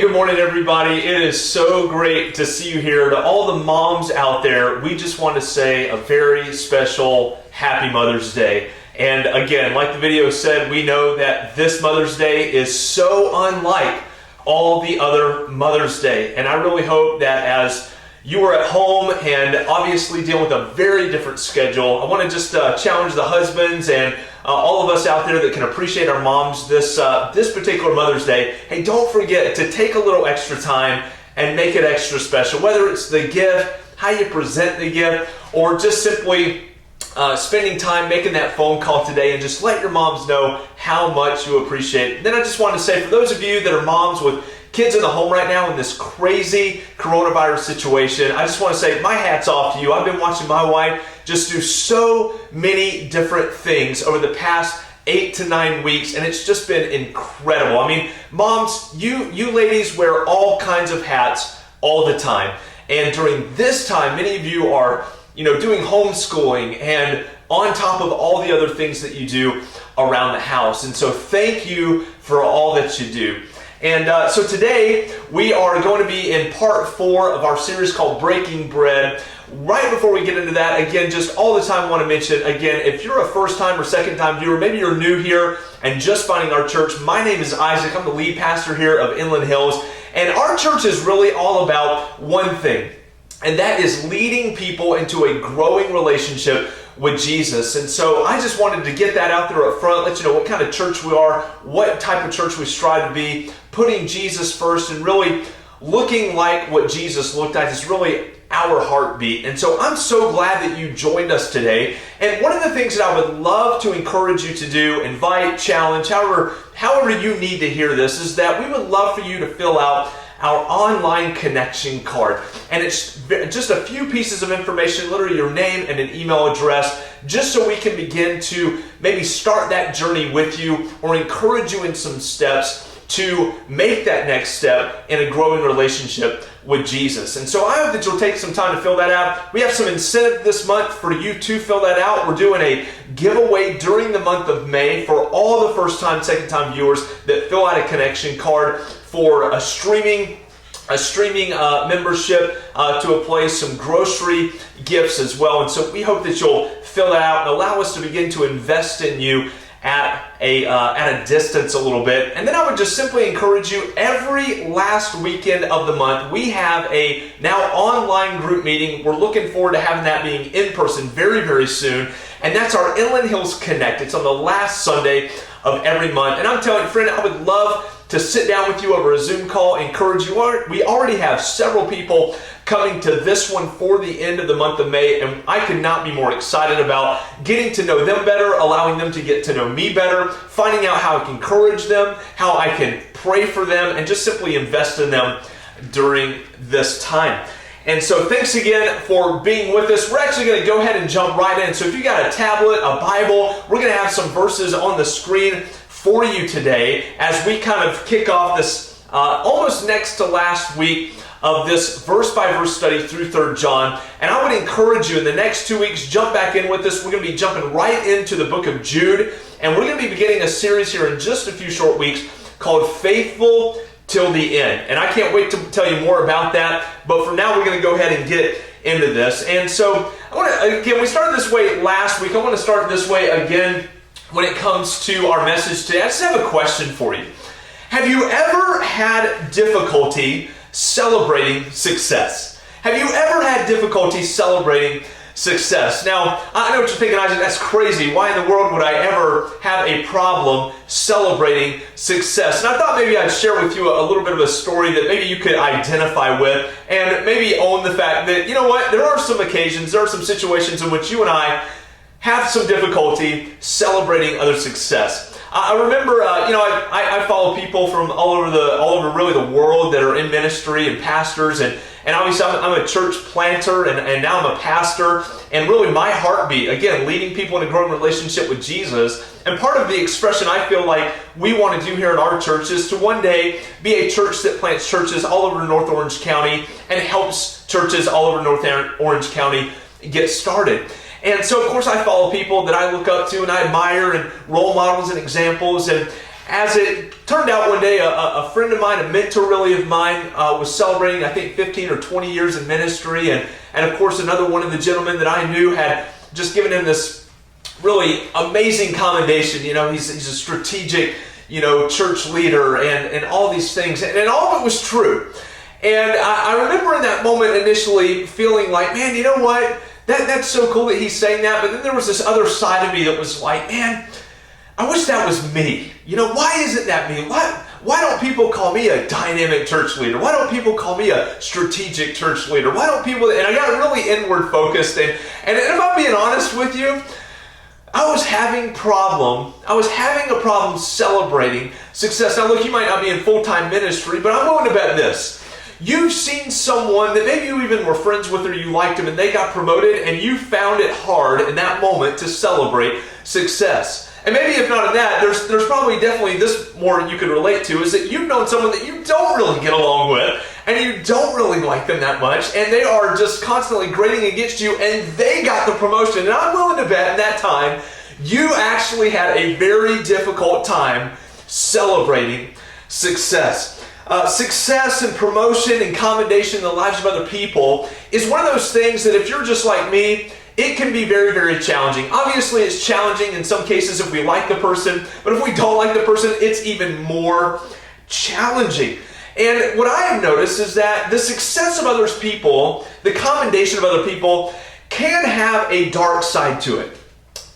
good morning, everybody. It is so great to see you here. To all the moms out there, we just want to say a very special Happy Mother's Day. And again, like the video said, we know that this Mother's Day is so unlike all the other Mother's Day. And I really hope that as you are at home and obviously dealing with a very different schedule, I want to just challenge the husbands and all of us out there that can appreciate our moms this particular Mother's Day. Hey, don't forget to take a little extra time and make it extra special, whether it's the gift, how you present the gift, or just simply spending time making that phone call today and just let your moms know how much you appreciate it. Then I just want to say, for those of you that are moms with kids in the home right now in this crazy coronavirus situation, I just want to say my hat's off to you. I've been watching my wife just do so many different things over the past 8 to 9 weeks, and it's just been incredible. I mean, moms, you ladies wear all kinds of hats all the time. And during this time, many of you are, doing homeschooling and on top of all the other things that you do around the house. And so thank you for all that you do. And so today we are going to be in part 4 of our series called Breaking Bread. Right before we get into that, again, just all the time I want to mention, again, if you're a first-time or second-time viewer, maybe you're new here and just finding our church, my name is Isaac. I'm the lead pastor here of Inland Hills. And our church is really all about one thing, and that is leading people into a growing relationship with Jesus. And so I just wanted to get that out there up front, let you know what kind of church we are, what type of church we strive to be, putting Jesus first and really looking like what Jesus looked like is really our heartbeat. And so I'm so glad that you joined us today. And one of the things that I would love to encourage you to do, invite, challenge, however you need to hear this, is that we would love for you to fill out our online connection card. And it's just a few pieces of information, literally your name and an email address, just so we can begin to maybe start that journey with you or encourage you in some steps to make that next step in a growing relationship with Jesus. And so I hope that you'll take some time to fill that out. We have some incentive this month for you to fill that out. We're doing a giveaway during the month of May for all the first-time, second-time viewers that fill out a connection card for a streaming membership to a place, some grocery gifts as well. And so we hope that you'll fill that out and allow us to begin to invest in you at a distance a little bit. And then I would just simply encourage you, every last weekend of the month, we have a now online group meeting. We're looking forward to having that being in person very, very soon. And that's our Inland Hills Connect. It's on the last Sunday of every month. And I'm telling you, friend, I would love to sit down with you over a Zoom call, encourage you. We already have several people coming to this one for the end of the month of May, and I could not be more excited about getting to know them better, allowing them to get to know me better, finding out how I can encourage them, how I can pray for them, and just simply invest in them during this time. And so thanks again for being with us. We're actually going to go ahead and jump right in. So if you got a tablet, a Bible, we're going to have some verses on the screen for you today as we kind of kick off this almost next to last week of this verse-by-verse study through 3 John. And I would encourage you in the next 2 weeks, jump back in with us. We're going to be jumping right into the book of Jude. And we're going to be beginning a series here in just a few short weeks called Faithful Till the End. And I can't wait to tell you more about that. But for now, we're going to go ahead and get into this. And so, we started this way last week. I want to start this way again when it comes to our message today. I just have a question for you. Have you ever had difficulty celebrating success? Have you ever had difficulty celebrating success? Now, I know what you're thinking, Isaac, that's crazy. Why in the world would I ever have a problem celebrating success? And I thought maybe I'd share with you a little bit of a story that maybe you could identify with and maybe own the fact that, you know what, there are some occasions, there are some situations in which you and I have some difficulty celebrating other success. I remember, I follow people from all over really the world that are in ministry and pastors, and obviously I'm a church planter, and now I'm a pastor, and really my heartbeat, again, leading people in a growing relationship with Jesus. And part of the expression I feel like we want to do here in our church is to one day be a church that plants churches all over North Orange County and helps churches all over North Orange County get started. And so, of course, I follow people that I look up to and I admire and role models and examples. And as it turned out one day, a friend of mine, a mentor really of mine, was celebrating, I think, 15 or 20 years in ministry. And of course, another one of the gentlemen that I knew had just given him this really amazing commendation. You know, he's a strategic, you know, church leader and all these things. And all of it was true. And I remember in that moment initially feeling like, man, you know what? That's so cool that he's saying that. But then there was this other side of me that was like, man, I wish that was me. You know, why isn't that me? Why don't people call me a dynamic church leader? Why don't people call me a strategic church leader? Why don't people, and I got really inward focused. And if I'm being honest with you, I was having a problem celebrating success. Now look, you might not be in full-time ministry, but I'm willing to bet this. You've seen someone that maybe you even were friends with or you liked them and they got promoted and you found it hard in that moment to celebrate success. And maybe if not in that, there's probably definitely this more you could relate to, is that you've known someone that you don't really get along with and you don't really like them that much and they are just constantly grating against you and they got the promotion. And I'm willing to bet in that time, you actually had a very difficult time celebrating success. Success and promotion and commendation in the lives of other people is one of those things that if you're just like me, it can be very, very challenging. Obviously, it's challenging in some cases if we like the person, but if we don't like the person, it's even more challenging. And what I have noticed is that the success of other people, the commendation of other people, can have a dark side to it.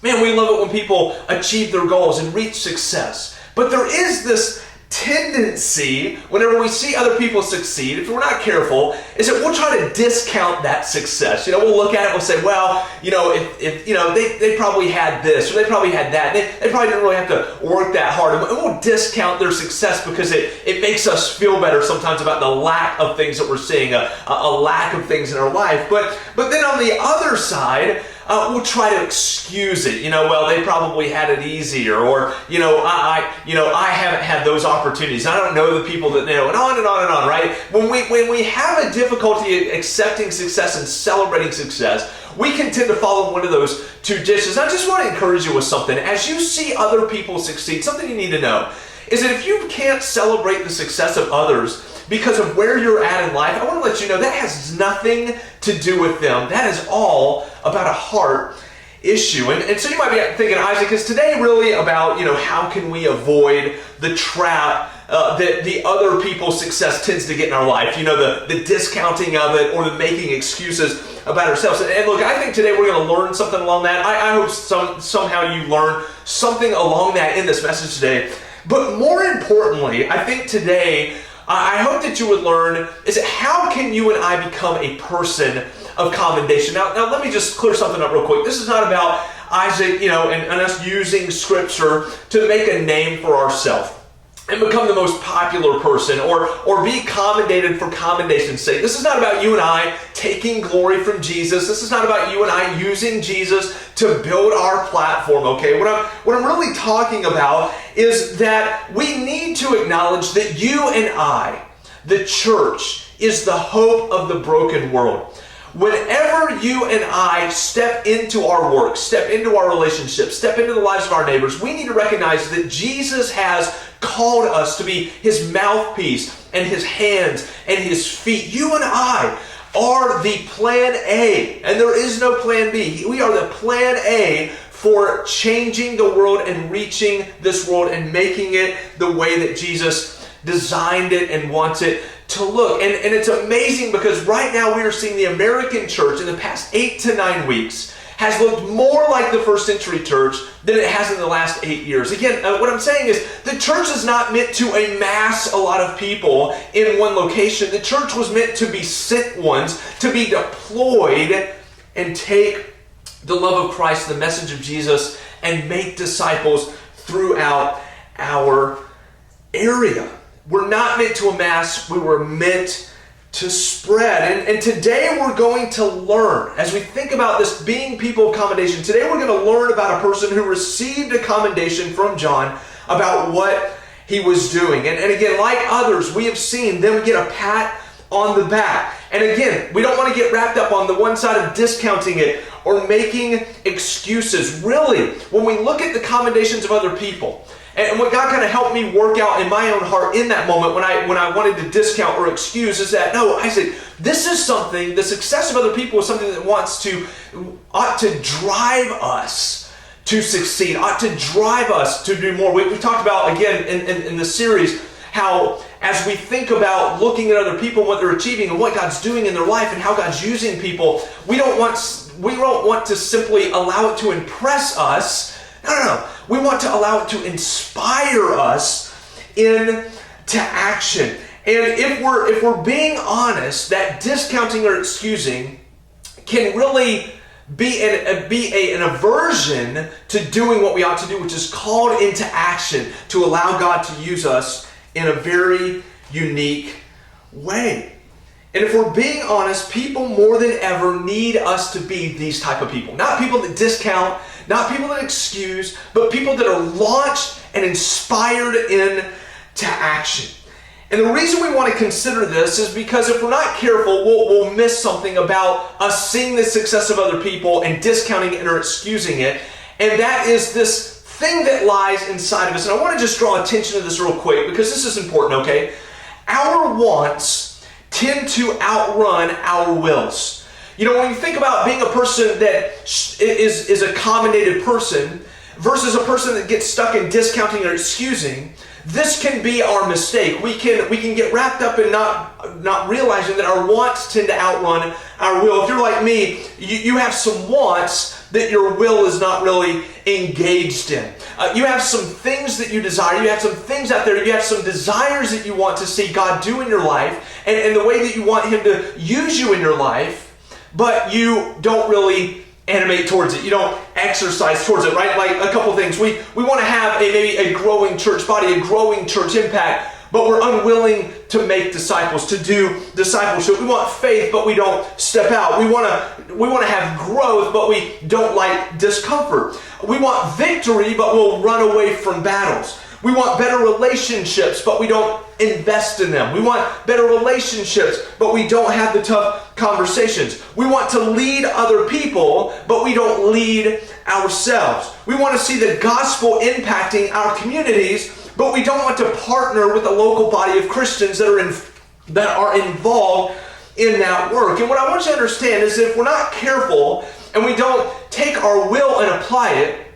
Man, we love it when people achieve their goals and reach success. But there is this tendency, whenever we see other people succeed, if we're not careful, is that we'll try to discount that success. You know, we'll look at it and we'll say, well, you know, if you know, they probably had this or they probably had that. They probably didn't really have to work that hard. And we'll discount their success because it makes us feel better sometimes about the lack of things that we're seeing, a lack of things in our life. But then on the other side, we'll try to excuse it. You know, well, they probably had it easier, or I haven't had those opportunities. I don't know the people that know, and on and on and on. Right? When we have a difficulty accepting success and celebrating success, we can tend to follow one of those two dishes. I just want to encourage you with something. As you see other people succeed, something you need to know is that if you can't celebrate the success of others because of where you're at in life, I want to let you know that has nothing to do with them. That is all about a heart issue. And so you might be thinking, Isaac, is today really about, you know, how can we avoid the trap that the other people's success tends to get in our life? You know, the discounting of it or the making excuses about ourselves. And look, I think today we're going to learn something along that. I hope somehow you learn something along that in this message today. But more importantly, I think today, I hope that you would learn is how can you and I become a person of commendation. Now let me just clear something up real quick. This is not about Isaac, you know, and us using scripture to make a name for ourselves and become the most popular person or be commended for commendation's sake. This is not about you and I taking glory from Jesus. This is not about you and I using Jesus to build our platform, okay? What I'm really talking about is that we need to acknowledge that you and I, the church, is the hope of the broken world. Whenever you and I step into our work, step into our relationships, step into the lives of our neighbors, we need to recognize that Jesus has called us to be his mouthpiece and his hands and his feet. You and I are the plan A, and there is no plan B. We are the plan A for changing the world and reaching this world and making it the way that Jesus designed it and wants it to look. And it's amazing because right now we are seeing the American church in the past 8 to 9 weeks has looked more like the first century church than it has in the last 8 years. Again, what I'm saying is the church is not meant to amass a lot of people in one location. The church was meant to be sent ones, to be deployed and take the love of Christ, the message of Jesus, and make disciples throughout our area. We're not meant to amass, we were meant to spread. And today we're going to learn, as we think about this being people of commendation, today we're going to learn about a person who received a commendation from John about what he was doing. And again, like others, we have seen them get a pat on the back. And again, we don't want to get wrapped up on the one side of discounting it or making excuses. Really, when we look at the commendations of other people, And what God kind of helped me work out in my own heart in that moment when I wanted to discount or excuse is that, no, I said, this is something, the success of other people is something that ought to drive us to succeed, ought to drive us to do more. We talked about, again, in the series, how as we think about looking at other people, what they're achieving and what God's doing in their life and how God's using people, we don't want to simply allow it to impress us. No. We want to allow it to inspire us into action. And if we're being honest, that discounting or excusing can really be an aversion to doing what we ought to do, which is called into action to allow God to use us in a very unique way. And if we're being honest, people more than ever need us to be these type of people. Not people that discount, not people that excuse, but people that are launched and inspired into action. And the reason we want to consider this is because if we're not careful, we'll miss something about us seeing the success of other people and discounting it or excusing it. And that is this thing that lies inside of us. And I want to just draw attention to this real quick because this is important, okay? Our wants tend to outrun our wills. You know, when you think about being a person that is a commendated person versus a person that gets stuck in discounting or excusing, this can be our mistake. We can get wrapped up in not realizing that our wants tend to outrun our will. If you're like me, you have some wants that your will is not really engaged in. You have some things that you desire. You have some things out there. You have some desires that you want to see God do in your life and the way that you want Him to use you in your life, but you don't really animate towards it. You don't exercise towards it, right? Like a couple things. We want to have maybe a growing church body, a growing church impact, but we're unwilling to make disciples, to do discipleship. We want faith, but we don't step out. We want to have growth, but we don't like discomfort. We want victory, but we'll run away from battles. We want better relationships, but we don't invest in them. We want better relationships, but we don't have the tough conversations. We want to lead other people, but we don't lead ourselves. We want to see the gospel impacting our communities, but we don't want to partner with a local body of Christians that are involved in that work. And what I want you to understand is that if we're not careful and we don't take our will and apply it,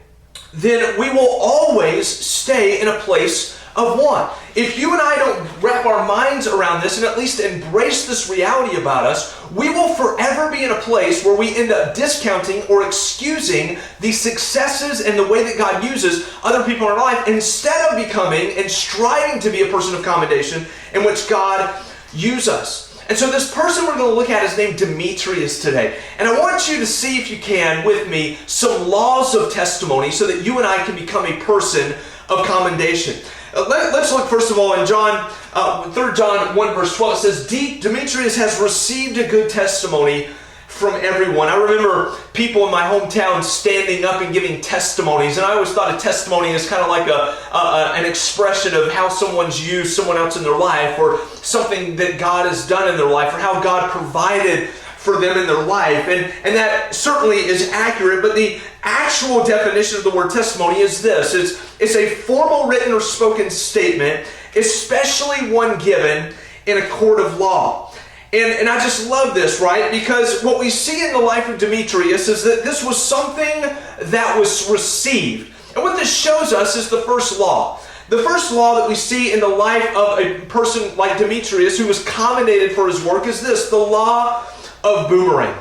then we will always stay in a place of want. If you and I don't wrap our minds around this and at least embrace this reality about us, we will forever be in a place where we end up discounting or excusing the successes and the way that God uses other people in our life instead of becoming and striving to be a person of commendation in which God uses us. And so this person we're going to look at is named Demetrius today. And I want you to see, if you can, with me, some laws of testimony so that you and I can become a person of commendation. Let's look first of all in 3 John 1 verse 12. It says, Demetrius has received a good testimony from everyone. I remember people in my hometown standing up and giving testimonies, and I always thought a testimony is kind of like an expression of how someone's used someone else in their life, or something that God has done in their life, or how God provided for them in their life. And that certainly is accurate, but the actual definition of the word testimony is this. It's a formal written or spoken statement, especially one given in a court of law. And I just love this, right? Because what we see in the life of Demetrius is that this was something that was received. And what this shows us is the first law. The first law that we see in the life of a person like Demetrius, who was commended for his work, is this: the law of boomerang.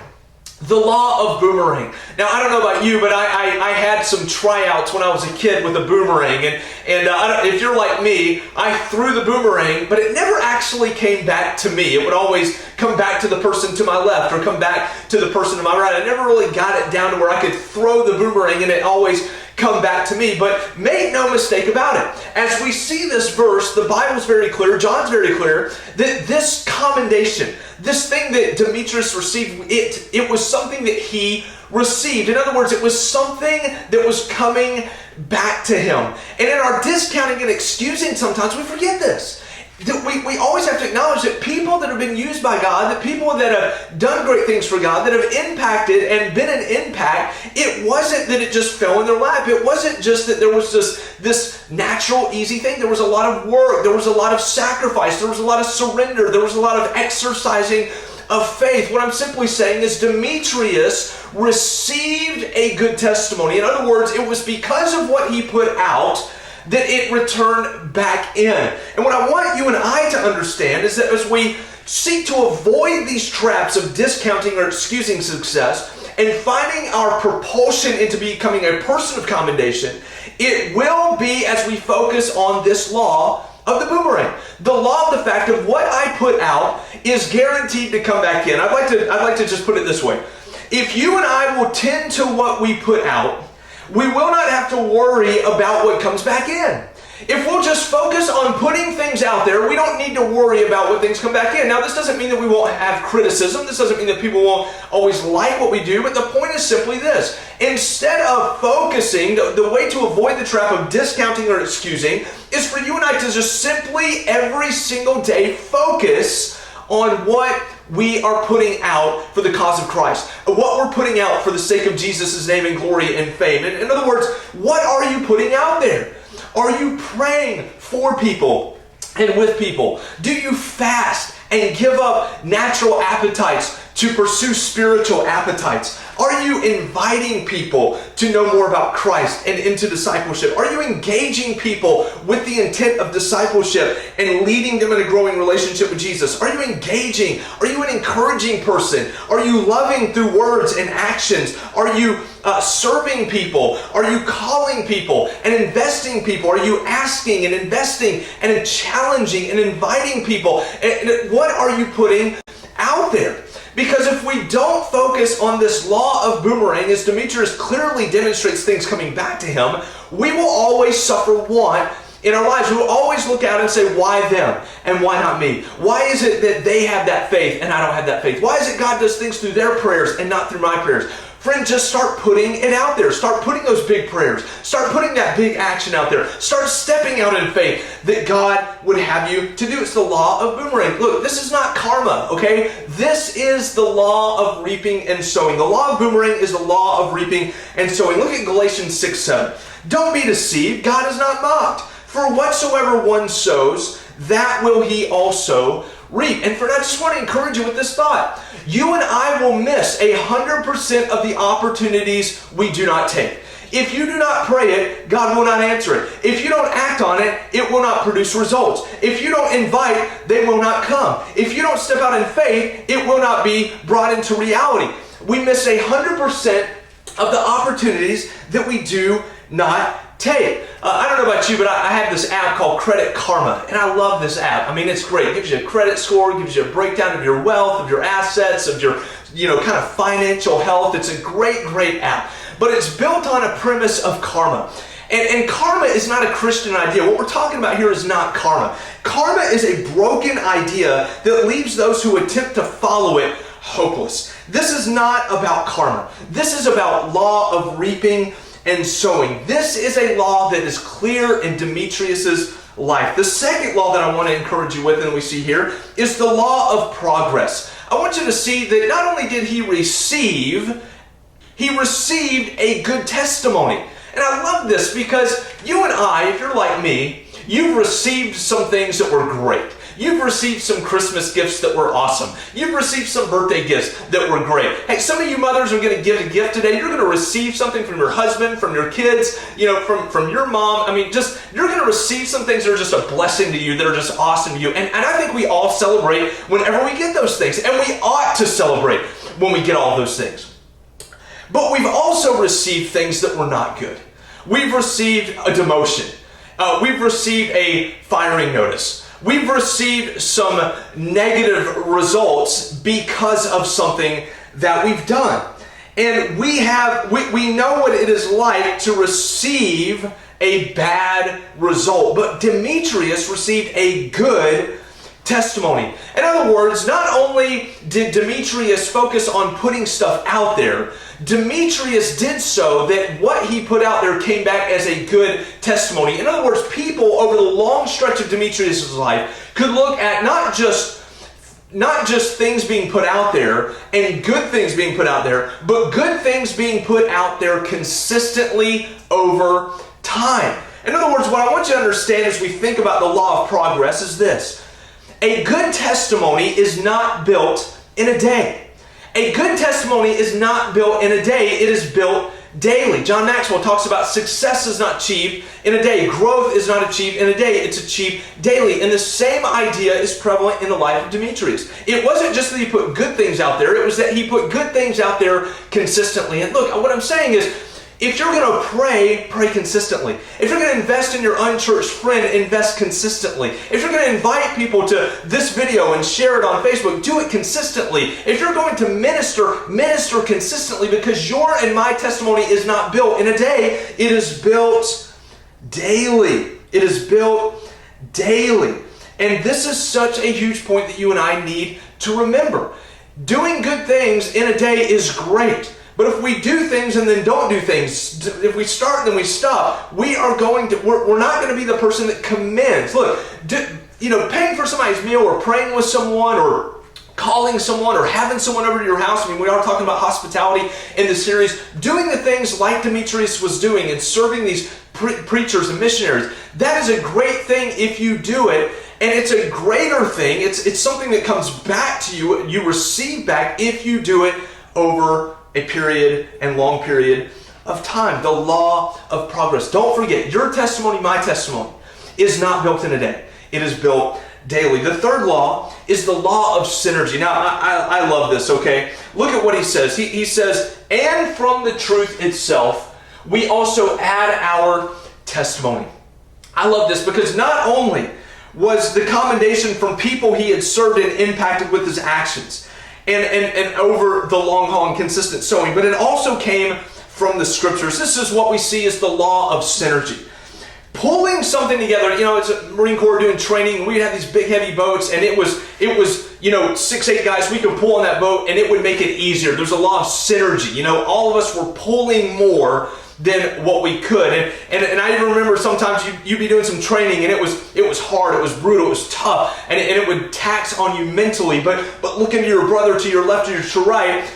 The law of boomerang. Now, I don't know about you, but I had some tryouts when I was a kid with a boomerang. And if you're like me, I threw the boomerang, but it never actually came back to me. It would always come back to the person to my left or come back to the person to my right. I never really got it down to where I could throw the boomerang and it always come back to me. But make no mistake about it. As we see this verse, the Bible's very clear, John's very clear, that this commendation, this thing that Demetrius received, it was something that he received. In other words, it was something that was coming back to him. And in our discounting and excusing, sometimes we forget this. we always have to acknowledge that people that have been used by God, that people that have done great things for God, that have impacted and been an impact, it wasn't that it just fell in their lap. It wasn't just that there was just this natural, easy thing. There was a lot of work. There was a lot of sacrifice. There was a lot of surrender. There was a lot of exercising of faith. What I'm simply saying is Demetrius received a good testimony. In other words, it was because of what he put out that it returned back in. And what I want you and I to understand is that as we seek to avoid these traps of discounting or excusing success and finding our propulsion into becoming a person of commendation, it will be as we focus on this law of the boomerang. The law of the fact of what I put out is guaranteed to come back in. I'd like to just put it this way. If you and I will tend to what we put out, we will not have to worry about what comes back in. If we'll just focus on putting things out there, we don't need to worry about what things come back in. Now, this doesn't mean that we won't have criticism. This doesn't mean that people won't always like what we do, but the point is simply this. Instead of focusing, the way to avoid the trap of discounting or excusing is for you and I to just simply every single day focus on what we are putting out for the cause of Christ. What we're putting out for the sake of Jesus' name and glory and fame. In other words, what are you putting out there? Are you praying for people and with people? Do you fast and give up natural appetites to pursue spiritual appetites? Are you inviting people to know more about Christ and into discipleship? Are you engaging people with the intent of discipleship and leading them in a growing relationship with Jesus? Are you engaging? Are you an encouraging person? Are you loving through words and actions? Are you serving people? Are you calling people and investing people? Are you asking and investing and challenging and inviting people? And what are you putting out there? Because if we don't focus on this law of boomerang, as Demetrius clearly demonstrates things coming back to him, we will always suffer want in our lives. We will always look out and say, why them and why not me? Why is it that they have that faith and I don't have that faith? Why is it God does things through their prayers and not through my prayers? Friend, just start putting it out there. Start putting those big prayers. Start putting that big action out there. Start stepping out in faith that God would have you to do. It's the law of boomerang. Look, this is not karma, okay? This is the law of reaping and sowing. The law of boomerang is the law of reaping and sowing. Look at Galatians 6:7. Don't be deceived. God is not mocked. For whatsoever one sows, that will he also reap. And friend, I just want to encourage you with this thought. You and I will miss 100% of the opportunities we do not take. If you do not pray it, God will not answer it. If you don't act on it, it will not produce results. If you don't invite, they will not come. If you don't step out in faith, it will not be brought into reality. We miss 100% of the opportunities that we do not take. I don't know about you, but I have this app called Credit Karma, and I love this app. I mean, it's great. It gives you a credit score, it gives you a breakdown of your wealth, of your assets, of your, kind of financial health. It's a great app. But it's built on a premise of karma. And karma is not a Christian idea. What we're talking about here is not karma. Karma is a broken idea that leaves those who attempt to follow it hopeless. This is not about karma. This is about law of reaping and sowing. This is a law that is clear in Demetrius's life. The second law that I want to encourage you with, and we see here, is the law of progress. I want you to see that not only did he received a good testimony. And I love this because you and I, if you're like me, you've received some things that were great. You've received some Christmas gifts that were awesome. You've received some birthday gifts that were great. Hey, some of you mothers are going to give a gift today. You're going to receive something from your husband, from your kids, from your mom. I mean, you're going to receive some things that are just a blessing to you, that are just awesome to you. And I think we all celebrate whenever we get those things. And we ought to celebrate when we get all those things. But we've also received things that were not good. We've received a demotion. We've received a firing notice. We've received some negative results because of something that we've done. And we know what it is like to receive a bad result. But Demetrius received a good testimony. In other words, not only did Demetrius focus on putting stuff out there, Demetrius did so that what he put out there came back as a good testimony. In other words, people over the long stretch of Demetrius' life could look at not just things being put out there and good things being put out there, but good things being put out there consistently over time. In other words, what I want you to understand as we think about the law of progress is this. A good testimony is not built in a day. A good testimony is not built in a day. It is built daily. John Maxwell talks about success is not achieved in a day. Growth is not achieved in a day. It's achieved daily. And the same idea is prevalent in the life of Demetrius. It wasn't just that he put good things out there. It was that he put good things out there consistently. And look, what I'm saying is, if you're going to pray, pray consistently. If you're going to invest in your unchurched friend, invest consistently. If you're going to invite people to this video and share it on Facebook, do it consistently. If you're going to minister, minister consistently, because your and my testimony is not built in a day. It is built daily. It is built daily. And this is such a huge point that you and I need to remember. Doing good things in a day is great. But if we do things and then don't do things, if we start and then we stop, we're not going to be the person that commends. Look, paying for somebody's meal or praying with someone or calling someone or having someone over to your house. I mean, we are talking about hospitality in this series. Doing the things like Demetrius was doing and serving these preachers and missionaries, that is a great thing if you do it. And it's a greater thing. It's something that comes back to you. You receive back if you do it over a period and long period of time. The law of progress. Don't forget, your testimony, my testimony, is not built in a day. It is built daily. The third law is the law of synergy. Now, I love this, okay? Look at what he says. He says, and from the truth itself, we also add our testimony. I love this because not only was the commendation from people he had served and impacted with his actions, and over the long haul and consistent sowing, but it also came from the scriptures. This is what we see as the law of synergy. Pulling something together, it's a Marine Corps doing training. We'd have these big heavy boats, and it was 6-8 guys we could pull on that boat, and it would make it easier. There's a law of synergy. All of us were pulling more than what we could. And I even remember sometimes you'd be doing some training and it was hard, it was brutal, it was tough, and it would tax on you mentally. But looking to your brother to your left or to your right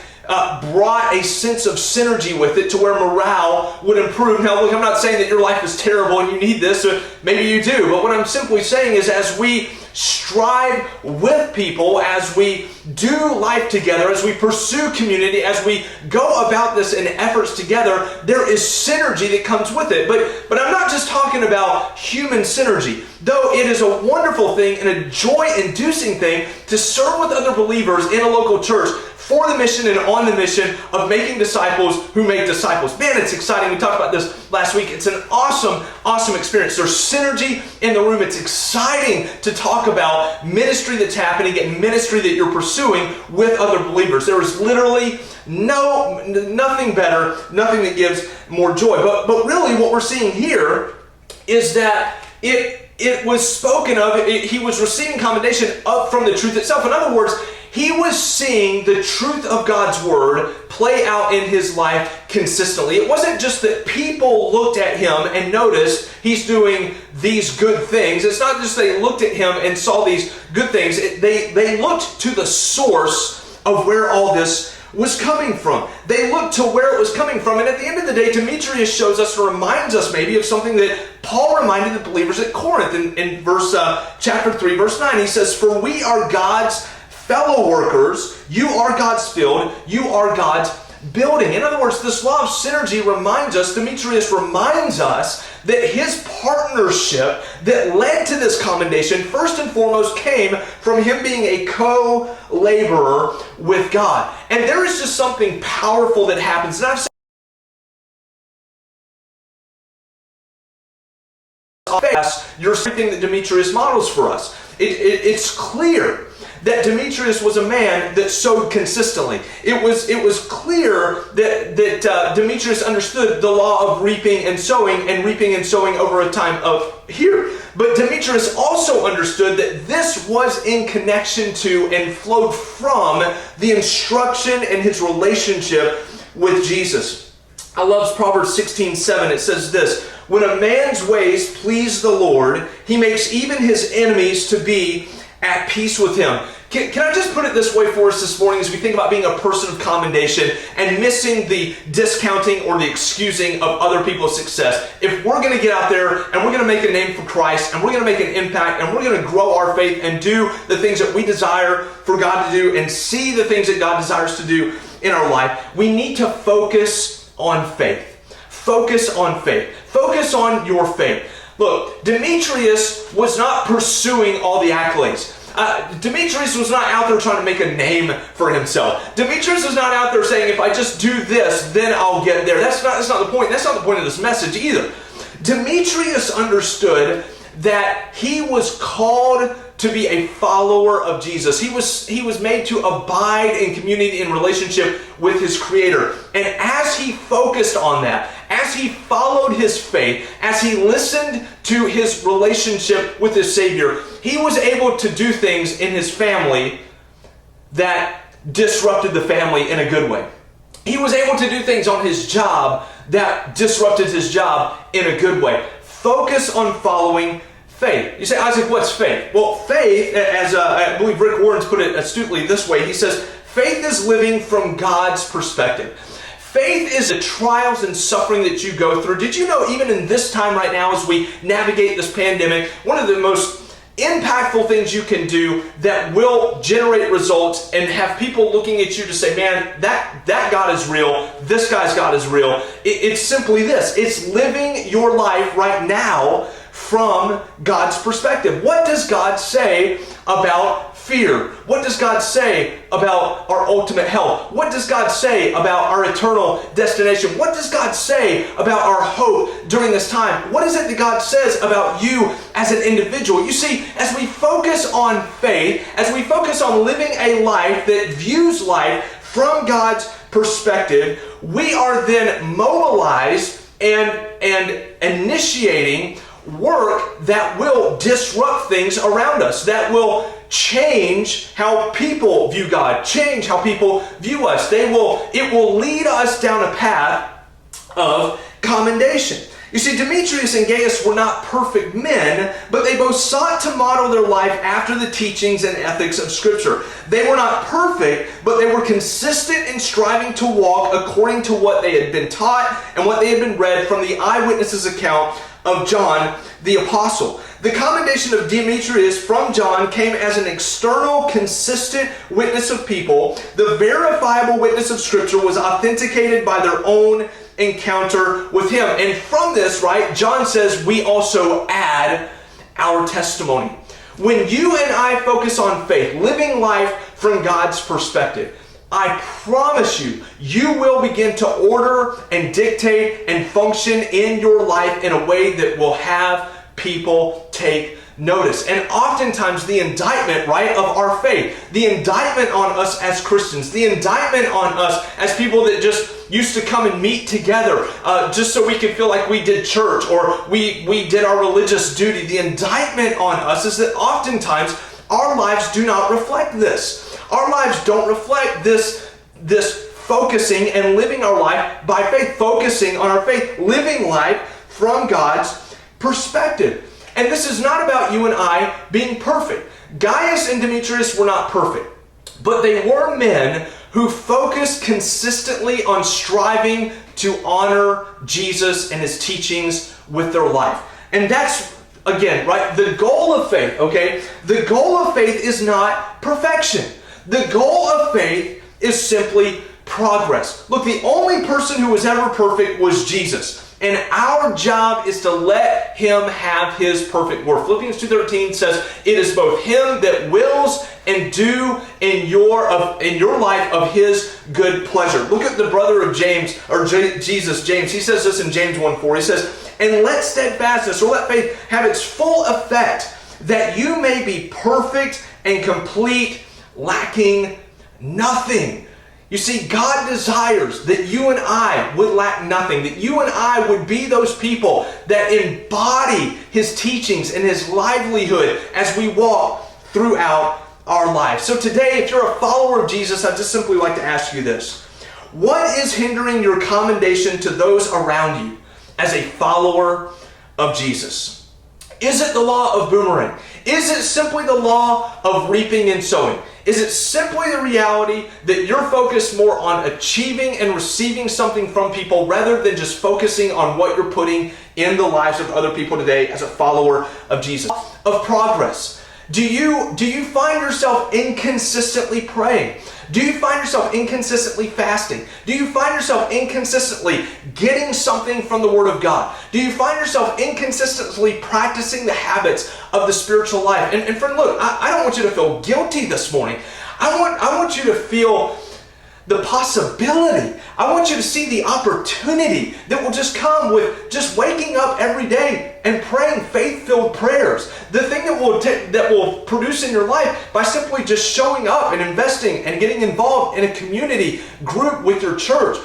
brought a sense of synergy with it to where morale would improve. Now look, I'm not saying that your life is terrible and you need this, or maybe you do, but what I'm simply saying is as we strive with people, as we do life together, as we pursue community, as we go about this in efforts together, there is synergy that comes with it. But I'm not just talking about human synergy, though it is a wonderful thing and a joy-inducing thing to serve with other believers in a local church for the mission and on the mission of making disciples who make disciples. Man, it's exciting. We talked about this last week. It's an awesome, awesome experience. There's synergy in the room. It's exciting to talk about ministry that's happening and ministry that you're pursuing with other believers. There is literally nothing better, nothing that gives more joy. But really what we're seeing here is that it was spoken of, he was receiving commendation up from the truth itself. In other words, he was seeing the truth of God's word play out in his life consistently. It wasn't just that people looked at him and noticed he's doing these good things. It's not just they looked at him and saw these good things. They looked to the source of where all this was coming from. They looked to where it was coming from. And at the end of the day, Demetrius shows us or reminds us maybe of something that Paul reminded the believers at Corinth in chapter 3, verse 9. He says, "For we are God's fellow workers, you are God's field, you are God's building." In other words, this law of synergy reminds us, Demetrius reminds us, that his partnership that led to this commendation first and foremost came from him being a co-laborer with God. And there is just something powerful that happens. And I've said you're something that Demetrius models for us. It's clear that Demetrius was a man that sowed consistently. It was clear that Demetrius understood the law of reaping and sowing over a time of here. But Demetrius also understood that this was in connection to and flowed from the instruction and his relationship with Jesus. I love Proverbs 16:7. It says this, "When a man's ways please the Lord, he makes even his enemies to be at peace with him." Can I just put it this way for us this morning as we think about being a person of commendation and missing the discounting or the excusing of other people's success? If we're going to get out there and we're going to make a name for Christ and we're going to make an impact and we're going to grow our faith and do the things that we desire for God to do and see the things that God desires to do in our life, we need to focus on faith. Focus on faith. Focus on your faith. Look, Demetrius was not pursuing all the accolades. Demetrius was not out there trying to make a name for himself. Demetrius was not out there saying, if I just do this, then I'll get there. That's not the point. That's not the point of this message either. Demetrius understood that he was called to be a follower of Jesus. He was made to abide in community and relationship with his Creator. And as he focused on that, as he followed his faith, as he listened to his relationship with his Savior, he was able to do things in his family that disrupted the family in a good way. He was able to do things on his job that disrupted his job in a good way. Focus on following faith. You say, Isaac, what's faith? Well, faith, as I believe Rick Warren's put it astutely this way, he says, faith is living from God's perspective. Faith is the trials and suffering that you go through. Did you know even in this time right now as we navigate this pandemic, one of the most impactful things you can do that will generate results and have people looking at you to say, man, that God is real, this guy's God is real. It's simply this. It's living your life right now from God's perspective. What does God say about fear? What does God say about our ultimate health? What does God say about our eternal destination? What does God say about our hope during this time? What is it that God says about you as an individual? You see, as we focus on faith, as we focus on living a life that views life from God's perspective, we are then mobilized and initiating work that will disrupt things around us, that will change how people view God, change how people view us. It will lead us down a path of commendation. You see, Demetrius and Gaius were not perfect men, but they both sought to model their life after the teachings and ethics of Scripture. They were not perfect, but they were consistent in striving to walk according to what they had been taught and what they had been read from the eyewitnesses' account of John the Apostle. The commendation of Demetrius from John came as an external, consistent witness of people. The verifiable witness of Scripture was authenticated by their own encounter with him. And from this, right, John says we also add our testimony. When you and I focus on faith, living life from God's perspective, I promise you, you will begin to order and dictate and function in your life in a way that will have people take notice. And oftentimes the indictment, right, of our faith, the indictment on us as Christians, the indictment on us as people that just used to come and meet together just so we could feel like we did church or we did our religious duty. The indictment on us is that oftentimes our lives do not reflect this. Our lives don't reflect this focusing and living our life by faith, focusing on our faith, living life from God's perspective. And this is not about you and I being perfect. Gaius and Demetrius were not perfect, but they were men who focused consistently on striving to honor Jesus and his teachings with their life. And that's, again, right, the goal of faith, okay? The goal of faith is not perfection. The goal of faith is simply progress. Look, the only person who was ever perfect was Jesus. And our job is to let him have his perfect work. Philippians 2:13 says, it is both him that wills and do in your life of his good pleasure. Look at the brother of James, or Jesus, James. He says this in James 1:4. He says, and let steadfastness, or let faith have its full effect, that you may be perfect and complete, lacking nothing. You see, God desires that you and I would lack nothing, that you and I would be those people that embody His teachings and His livelihood as we walk throughout our lives. So today, if you're a follower of Jesus, I'd just simply like to ask you this. What is hindering your commendation to those around you as a follower of Jesus? Is it the law of boomerang? Is it simply the law of reaping and sowing? Is it simply the reality that you're focused more on achieving and receiving something from people rather than just focusing on what you're putting in the lives of other people today as a follower of Jesus? Of progress. Do you find yourself inconsistently praying? Do you find yourself inconsistently fasting? Do you find yourself inconsistently getting something from the Word of God? Do you find yourself inconsistently practicing the habits of the spiritual life? And friend, look, I don't want you to feel guilty this morning. I want you to feel the possibility. I want you to see the opportunity that will just come with just waking up every day and praying faith-filled prayers. The thing that will produce in your life by simply just showing up and investing and getting involved in a community group with your church.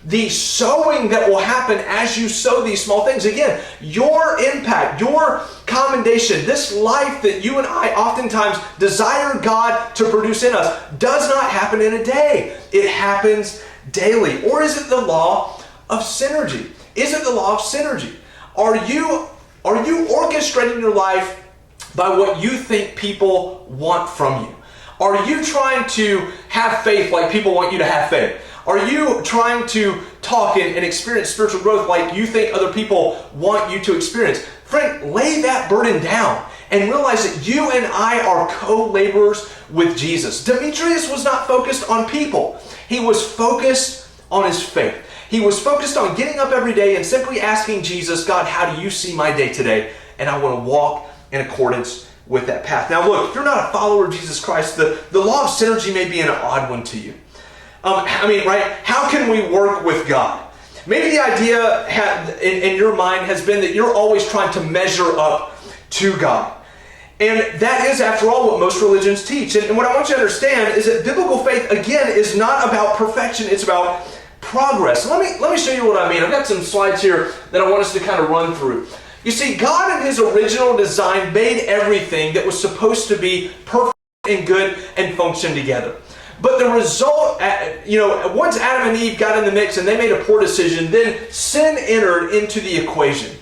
The sowing that will happen as you sow these small things. Again, your impact, your commendation, this life that you and I oftentimes desire God to produce in us does not happen in a day. It happens daily. Or is it the law of synergy? Is it the law of synergy? Are you orchestrating your life by what you think people want from you? Are you trying to have faith like people want you to have faith? Are you trying to talk and experience spiritual growth like you think other people want you to experience? Friend, lay that burden down and realize that you and I are co-laborers with Jesus. Demetrius was not focused on people. He was focused on his faith. He was focused on getting up every day and simply asking Jesus, God, how do you see my day today? And I want to walk in accordance with that path. Now look, if you're not a follower of Jesus Christ, the law of synergy may be an odd one to you. Right? How can we work with God? Maybe the idea in your mind has been that you're always trying to measure up to God. And that is, after all, what most religions teach. And what I want you to understand is that biblical faith, again, is not about perfection. It's about progress. Let me show you what I mean. I've got some slides here that I want us to kind of run through. You see, God in His original design made everything that was supposed to be perfect and good and function together. But the result, once Adam and Eve got in the mix and they made a poor decision, then sin entered into the equation.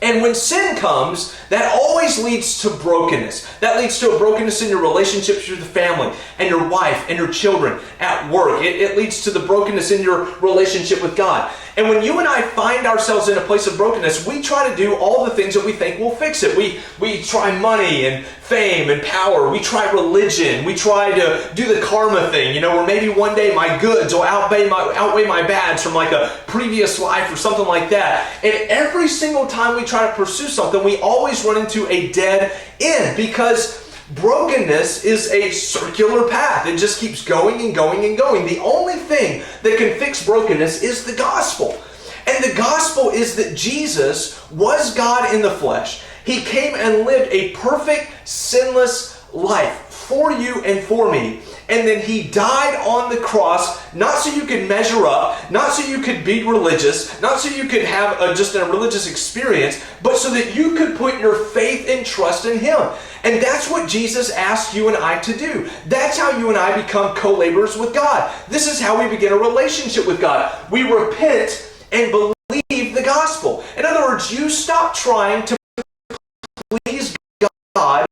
And when sin comes, that always leads to brokenness. That leads to a brokenness in your relationships with the family and your wife and your children at work. It leads to the brokenness in your relationship with God. And when you and I find ourselves in a place of brokenness, we try to do all the things that we think will fix it. We try money and fame and power. We try religion. We try to do the karma thing, where maybe one day my goods will outweigh my bads from like a previous life or something like that. And every single time we try to pursue something, we always run into a dead end because brokenness is a circular path. It just keeps going and going and going. The only thing that can fix brokenness is the gospel. And the gospel is that Jesus was God in the flesh. He came and lived a perfect, sinless life for you and for me. And then He died on the cross, not so you could measure up, not so you could be religious, not so you could have just a religious experience, but so that you could put your faith and trust in Him. And that's what Jesus asked you and I to do. That's how you and I become co-laborers with God. This is how we begin a relationship with God. We repent and believe the gospel. In other words, you stop trying to please God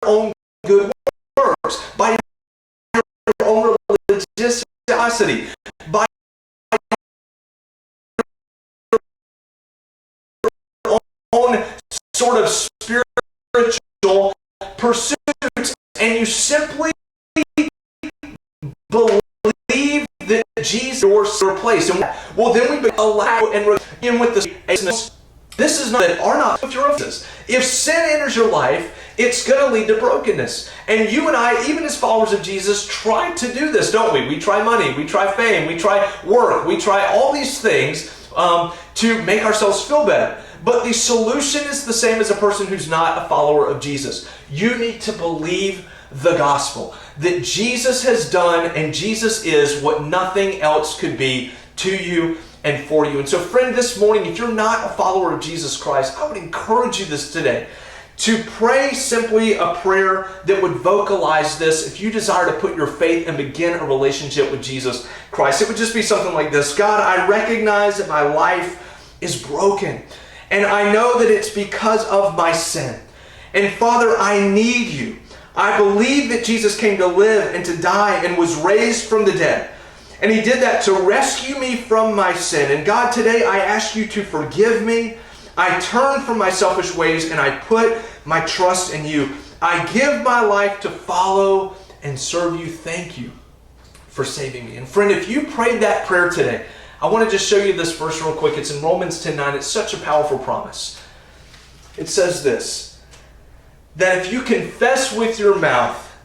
own good works, by your own religiosity, by your own sort of spiritual pursuits, and you simply believe that Jesus is your place. And then we allow and begin with this. This is not that are not of your own. If sin enters your life, it's going to lead to brokenness. And you and I, even as followers of Jesus, try to do this, don't we? We try money, we try fame, we try work, we try all these things to make ourselves feel better. But the solution is the same as a person who's not a follower of Jesus. You need to believe the gospel, that Jesus has done and Jesus is what nothing else could be to you and for you. And so, friend, this morning, if you're not a follower of Jesus Christ, I would encourage you this today to pray simply a prayer that would vocalize this. If you desire to put your faith and begin a relationship with Jesus Christ, it would just be something like this. God, I recognize that my life is broken, and I know that it's because of my sin. And Father, I need you. I believe that Jesus came to live and to die and was raised from the dead. And he did that to rescue me from my sin. And God, today I ask you to forgive me. I turn from my selfish ways and I put my trust in you. I give my life to follow and serve you. Thank you for saving me. And friend, if you prayed that prayer today, I want to just show you this verse real quick. It's in Romans 10:9. It's such a powerful promise. It says this, that if you confess with your mouth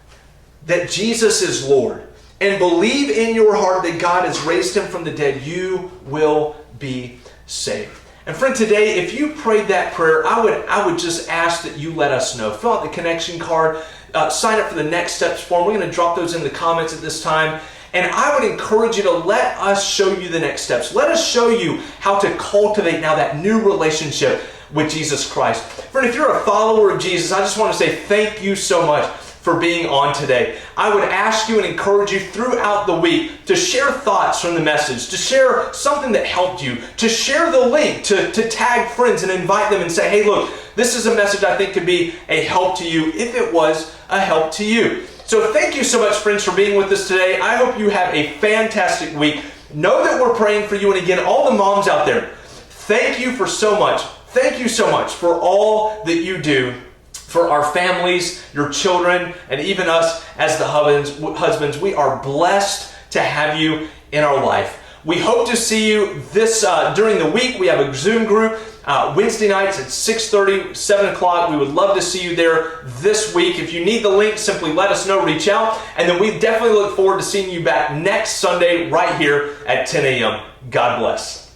that Jesus is Lord and believe in your heart that God has raised him from the dead, you will be saved. And friend, today, if you prayed that prayer, I would just ask that you let us know. Fill out the connection card, sign up for the Next Steps form. We're going to drop those in the comments at this time. And I would encourage you to let us show you the next steps. Let us show you how to cultivate now that new relationship with Jesus Christ. Friend, if you're a follower of Jesus, I just want to say thank you so much for being on today. I would ask you and encourage you throughout the week to share thoughts from the message, to share something that helped you, to share the link, to tag friends and invite them and say, hey, look, this is a message I think could be a help to you if it was a help to you. So thank you so much, friends, for being with us today. I hope you have a fantastic week. Know that we're praying for you. And again, all the moms out there, thank you for so much. Thank you so much for all that you do for our families, your children, and even us as the husbands. We are blessed to have you in our life. We hope to see you this during the week. We have a Zoom group Wednesday nights at 6:30, 7 o'clock. We would love to see you there this week. If you need the link, simply let us know, reach out. And then we definitely look forward to seeing you back next Sunday right here at 10 a.m. God bless.